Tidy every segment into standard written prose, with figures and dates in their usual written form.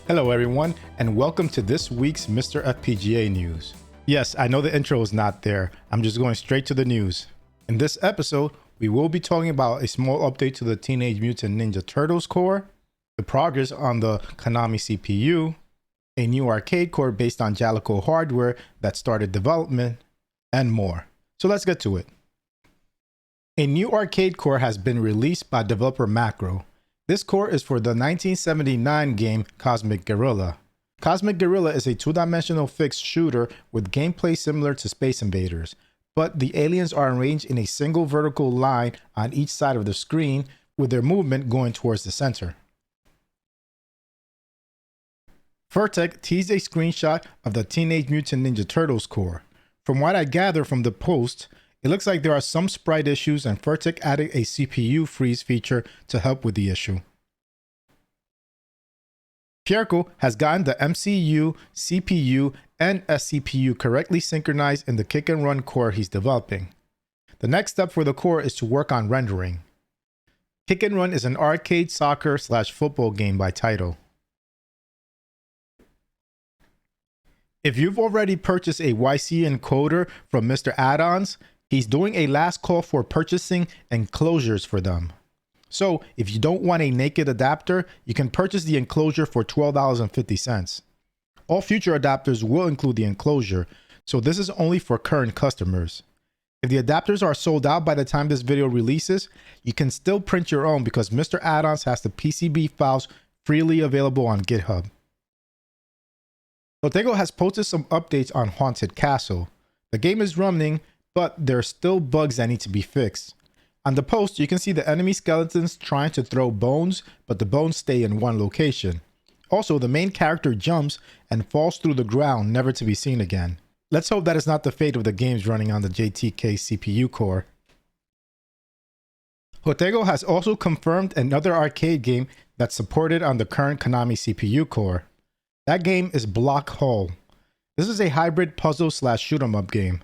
Hello everyone, and welcome to this week's MiSTer FPGA news. Yes, I know the intro is not there. I'm just going straight to the news. In this episode, we will be talking about a small update to the Teenage Mutant Ninja Turtles core, the progress on the Konami CPU, a new arcade core based on Jaleco hardware that started development, and more. So let's get to it. A new arcade core has been released by developer Macro. This core is for the 1979 game Cosmic Guerilla. Cosmic Guerilla is a two-dimensional fixed shooter with gameplay similar to Space Invaders, but the aliens are arranged in a single vertical line on each side of the screen, with their movement going towards the center. Vertec teased a screenshot of the Teenage Mutant Ninja Turtles core. From what I gather from the post, it looks like there are some sprite issues and Vertec added a CPU freeze feature to help with the issue. Jaleco has gotten the MCU, CPU, and SCPU correctly synchronized in the kick and run core he's developing. The next step for the core is to work on rendering. Kick and Run is an arcade soccer/football game by Taito. If you've already purchased a YC encoder from MiSTerAddons, he's doing a last call for purchasing enclosures for them. So if you don't want a naked adapter, you can purchase the enclosure for $12.50. All future adapters will include the enclosure, so this is only for current customers. If the adapters are sold out by the time this video releases, you can still print your own because MiSTerAddons has the PCB files freely available on GitHub. Jaleco has posted some updates on Haunted Castle. The game is running, but there are still bugs that need to be fixed. On the post, you can see the enemy skeletons trying to throw bones, but the bones stay in one location. Also, the main character jumps and falls through the ground, never to be seen again. Let's hope that is not the fate of the games running on the JTK CPU core. Jaleco has also confirmed another arcade game that's supported on the current Konami CPU core. That game is Block Hall. This is a hybrid puzzle/shoot-'em-up game.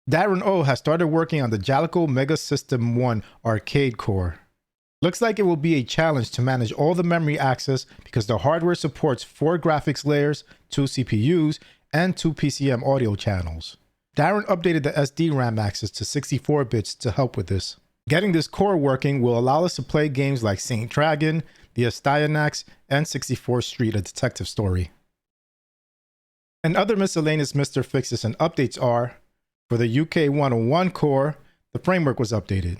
Darren O has started working on the Jaleco Mega System 1 arcade core. Looks like it will be a challenge to manage all the memory access because the hardware supports 4 graphics layers, 2 CPUs, and 2 PCM audio channels. Darren updated the SD-RAM access to 64 bits to help with this. Getting this core working will allow us to play games like Saint Dragon, The Astyanax, and 64th Street: A Detective Story. And other miscellaneous MiSTer fixes and updates are: for the UK 101 core, the framework was updated.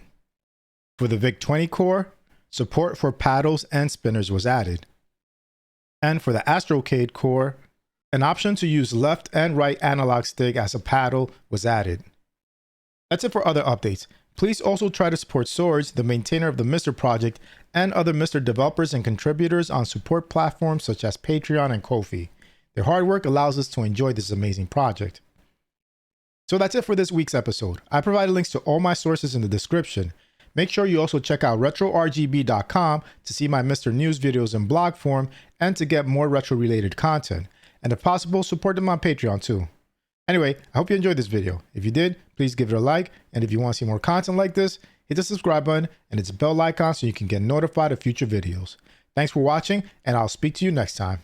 For the VIC-20 core, support for paddles and spinners was added. And for the Astrocade core, an option to use left and right analog stick as a paddle was added. That's it for other updates. Please also try to support Swords, the maintainer of the MiSTer project, and other MiSTer developers and contributors on support platforms such as Patreon and Ko-fi. Their hard work allows us to enjoy this amazing project. So that's it for this week's episode. I provided links to all my sources in the description. Make sure you also check out retrorgb.com to see my MiSTer news videos in blog form and to get more retro related content. And if possible, support them on Patreon too. Anyway, I hope you enjoyed this video. If you did, please give it a like. And if you want to see more content like this, hit the subscribe button and hit the bell icon so you can get notified of future videos. Thanks for watching, and I'll speak to you next time.